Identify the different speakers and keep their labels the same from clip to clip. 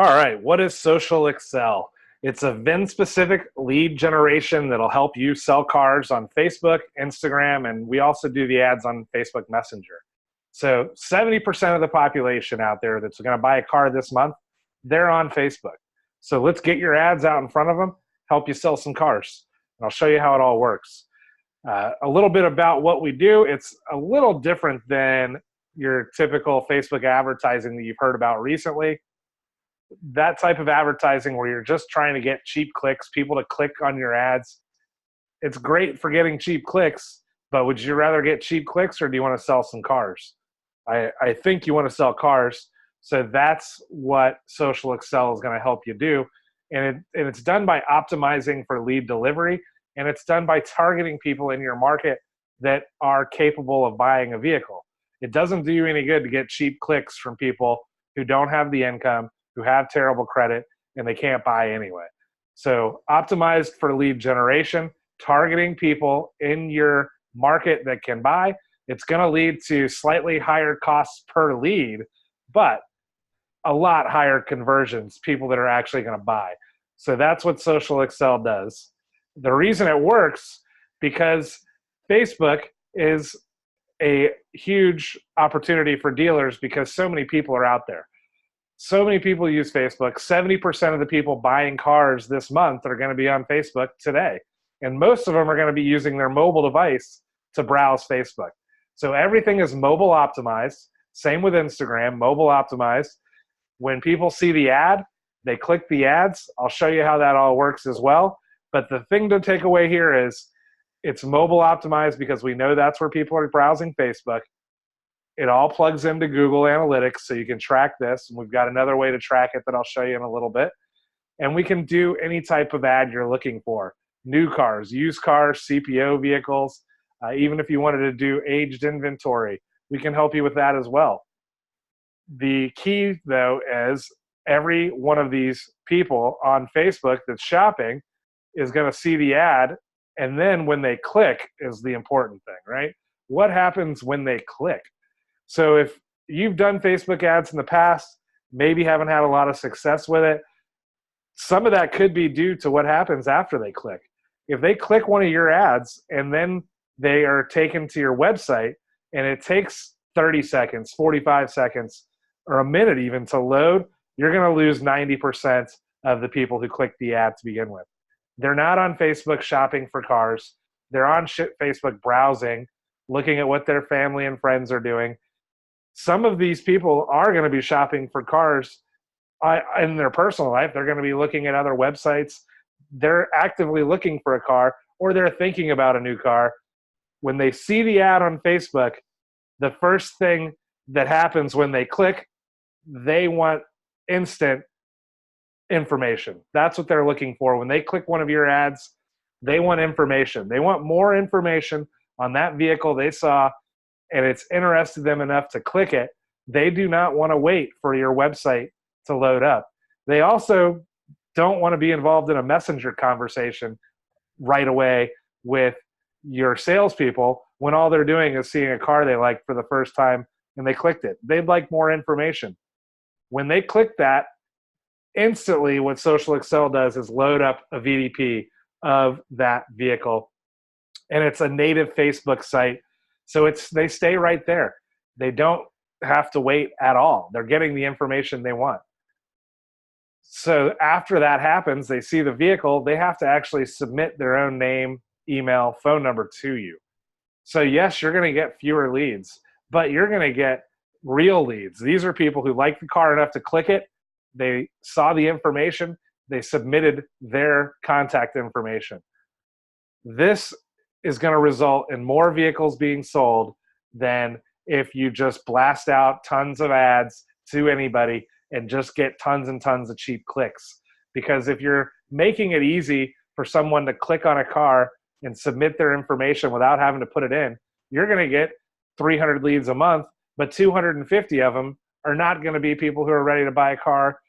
Speaker 1: All right, what is Social Accel? It's a VIN-specific lead generation that'll help you sell cars on Facebook, Instagram, and we also do the ads on Facebook Messenger. So 70% of the population out there that's going to buy a car this month, they're on Facebook. So let's get your ads out in front of them, help you sell some cars. And I'll show you how it all works. A little bit about what we do. It's a little different than your typical Facebook advertising that you've heard about recently. That type of advertising where you're just trying to get cheap clicks, people to click on your ads. It's great for getting cheap clicks, but would you rather get cheap clicks or do you want to sell some cars? I think you want to sell cars. So that's what Social Accel is going to help you do. And it's done by optimizing for lead delivery, and it's done by targeting people in your market that are capable of buying a vehicle. It doesn't do you any good to get cheap clicks from people who don't have the income, who have terrible credit, and they can't buy anyway. So optimized for lead generation, targeting people in your market that can buy. It's going to lead to slightly higher costs per lead, but a lot higher conversions, people that are actually going to buy. So that's what Social Accel does. The reason it works, because Facebook is a huge opportunity for dealers because so many people are out there. So many people use Facebook. 70% of the people buying cars this month are going to be on Facebook today. And most of them are going to be using their mobile device to browse Facebook. So everything is mobile optimized. Same with Instagram, mobile optimized. When people see the ad, they click the ads. I'll show you how that all works as well. But the thing to take away here is it's mobile optimized because we know that's where people are browsing Facebook. It all plugs into Google Analytics, so you can track this. And we've got another way to track it that I'll show you in a little bit. And we can do any type of ad you're looking for. New cars, used cars, CPO vehicles. Even if you wanted to do aged inventory, we can help you with that as well. The key, though, is every one of these people on Facebook that's shopping is going to see the ad, and then when they click is the important thing, right? What happens when they click? So if you've done Facebook ads in the past, maybe haven't had a lot of success with it, some of that could be due to what happens after they click. If they click one of your ads and then they are taken to your website and it takes 30 seconds, 45 seconds, or a minute even to load, you're going to lose 90% of the people who click the ad to begin with. They're not on Facebook shopping for cars. They're on Facebook browsing, looking at what their family and friends are doing. Some of these people are going to be shopping for cars in their personal life. They're going to be looking at other websites. They're actively looking for a car, or they're thinking about a new car. When they see the ad on Facebook, the first thing that happens when they click, they want instant information. That's what they're looking for. When they click one of your ads, they want information. They want more information on that vehicle they saw, and it's interested them enough to click it. They do not want to wait for your website to load up. They also don't want to be involved in a messenger conversation right away with your salespeople when all they're doing is seeing a car they like for the first time and they clicked it. They'd like more information. When they click that, instantly what Social Accel does is load up a VDP of that vehicle. And it's a native Facebook site. So they stay right there. They don't have to wait at all. They're getting the information they want. So after that happens, they see the vehicle, they have to actually submit their own name, email, phone number to you. So yes, you're going to get fewer leads, but you're going to get real leads. These are people who like the car enough to click it. They saw the information. They submitted their contact information. This is going to result in more vehicles being sold than if you just blast out tons of ads to anybody and just get tons and tons of cheap clicks. Because if you're making it easy for someone to click on a car and submit their information without having to put it in, you're going to get 300 leads a month, but 250 of them are not going to be people who are ready to buy a car.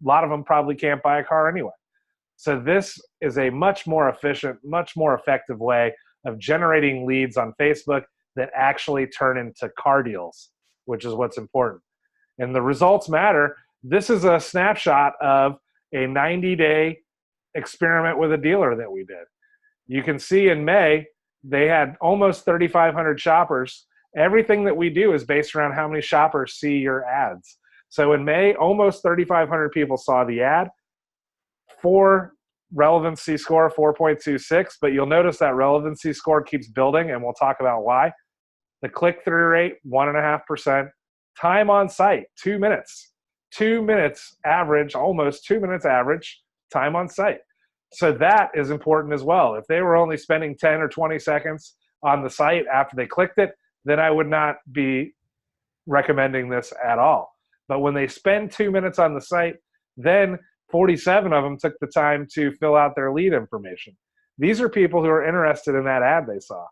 Speaker 1: A lot of them probably can't buy a car anyway. So this is a much more efficient, much more effective way of generating leads on Facebook that actually turn into car deals, which is what's important. And the results matter This is a snapshot of a 90-day experiment with a dealer that we did. You can see in May, they had almost 3,500 shoppers. Everything that we do is based around how many shoppers see your ads. So in May, almost 3,500 people saw the ad. Relevancy score 4.26, but you'll notice that relevancy score keeps building, and we'll talk about why. The click-through rate, 1.5%. Time on site, 2 minutes. 2 minutes average, almost 2 minutes average time on site. So that is important as well. If they were only spending 10 or 20 seconds on the site after they clicked it, then I would not be recommending this at all. But when they spend 2 minutes on the site, then 47 of them took the time to fill out their lead information. These are people who are interested in that ad they saw.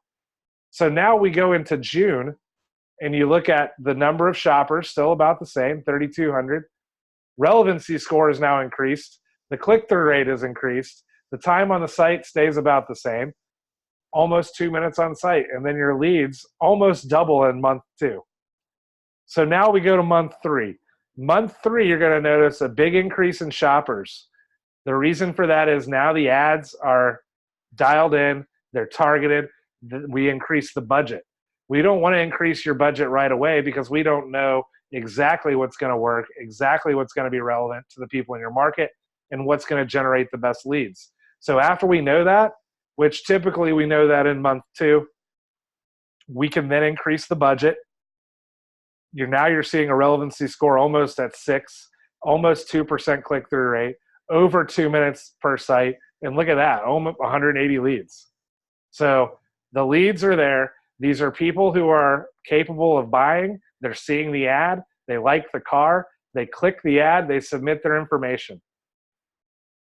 Speaker 1: So now we go into June, and you look at the number of shoppers, still about the same, 3,200. Relevancy score is now increased. The click-through rate is increased. The time on the site stays about the same, almost 2 minutes on site. And then your leads almost double in month 2. So now we go to month 3. Month 3, you're going to notice a big increase in shoppers. The reason for that is now the ads are dialed in, they're targeted, we increase the budget. We don't want to increase your budget right away because we don't know exactly what's going to work, exactly what's going to be relevant to the people in your market, and what's going to generate the best leads. So after we know that, which typically we know that in month 2, we can then increase the budget. Now you're seeing a relevancy score almost at 6, almost 2% click-through rate, over 2 minutes per site, and look at that, almost 180 leads. So the leads are there. These are people who are capable of buying. They're seeing the ad. They like the car. They click the ad. They submit their information.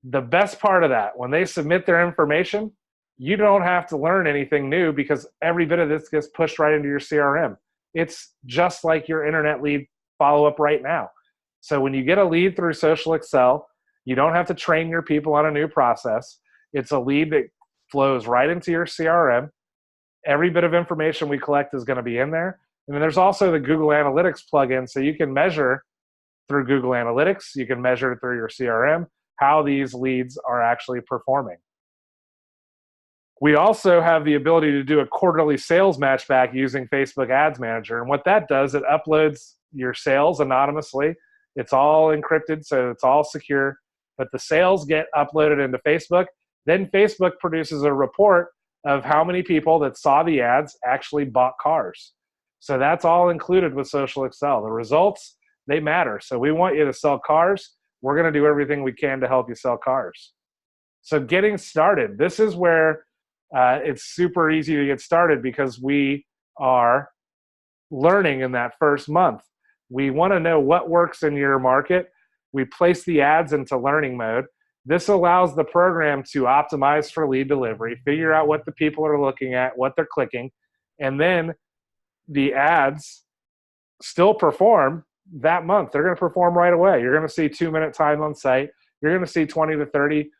Speaker 1: The best part of that, when they submit their information, you don't have to learn anything new because every bit of this gets pushed right into your CRM. It's just like your internet lead follow-up right now. So when you get a lead through Social Accel, you don't have to train your people on a new process. It's a lead that flows right into your CRM. Every bit of information we collect is going to be in there. And then there's also the Google Analytics plugin, so you can measure through Google Analytics, you can measure through your CRM how these leads are actually performing. We also have the ability to do a quarterly sales matchback using Facebook Ads Manager. And what that does, it uploads your sales anonymously. It's all encrypted, so it's all secure. But the sales get uploaded into Facebook. Then Facebook produces a report of how many people that saw the ads actually bought cars. So that's all included with Social Accel. The results, they matter. So we want you to sell cars. We're going to do everything we can to help you sell cars. So getting started, this is where it's super easy to get started because we are learning in that first month. We want to know what works in your market. We place the ads into learning mode. This allows the program to optimize for lead delivery, figure out what the people are looking at, what they're clicking, and then the ads still perform that month. They're going to perform right away. You're going to see 2 minute time on site. You're going to see 20 to 30,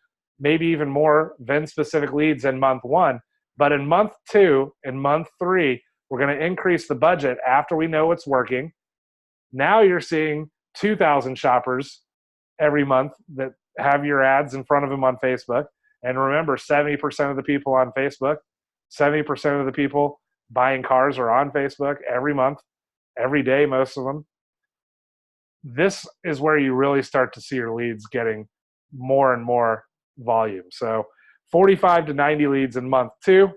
Speaker 1: maybe even more VIN-specific leads in month 1. But in month 2 and month 3, we're going to increase the budget after we know what's working. Now you're seeing 2,000 shoppers every month that have your ads in front of them on Facebook. And remember, 70% of the people on Facebook, 70% of the people buying cars are on Facebook every month, every day, most of them. This is where you really start to see your leads getting more and more volume. So 45 to 90 leads in month 2.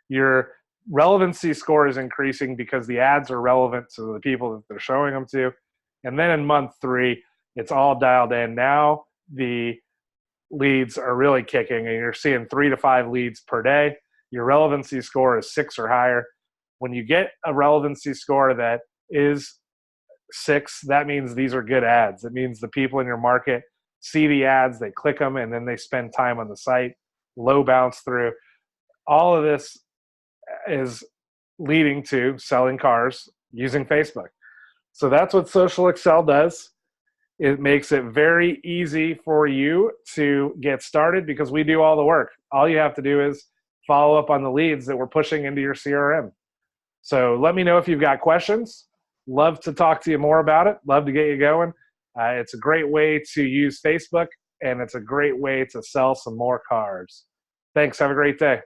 Speaker 1: Your relevancy score is increasing because the ads are relevant to the people that they're showing them to. And then in month 3, it's all dialed in. Now the leads are really kicking and you're seeing 3 to 5 leads per day. Your relevancy score is 6 or higher. When you get a relevancy score that is 6, that means these are good ads. It means the people in your market see the ads, they click them, and then they spend time on the site. Low bounce through. All of this is leading to selling cars using Facebook. So that's what Social Accel does. It makes it very easy for you to get started because we do all the work. All you have to do is follow up on the leads that we're pushing into your CRM. So let me know if you've got questions. Love to talk to you more about it. Love to get you going. It's a great way to use Facebook, and it's a great way to sell some more cars. Thanks. Have a great day.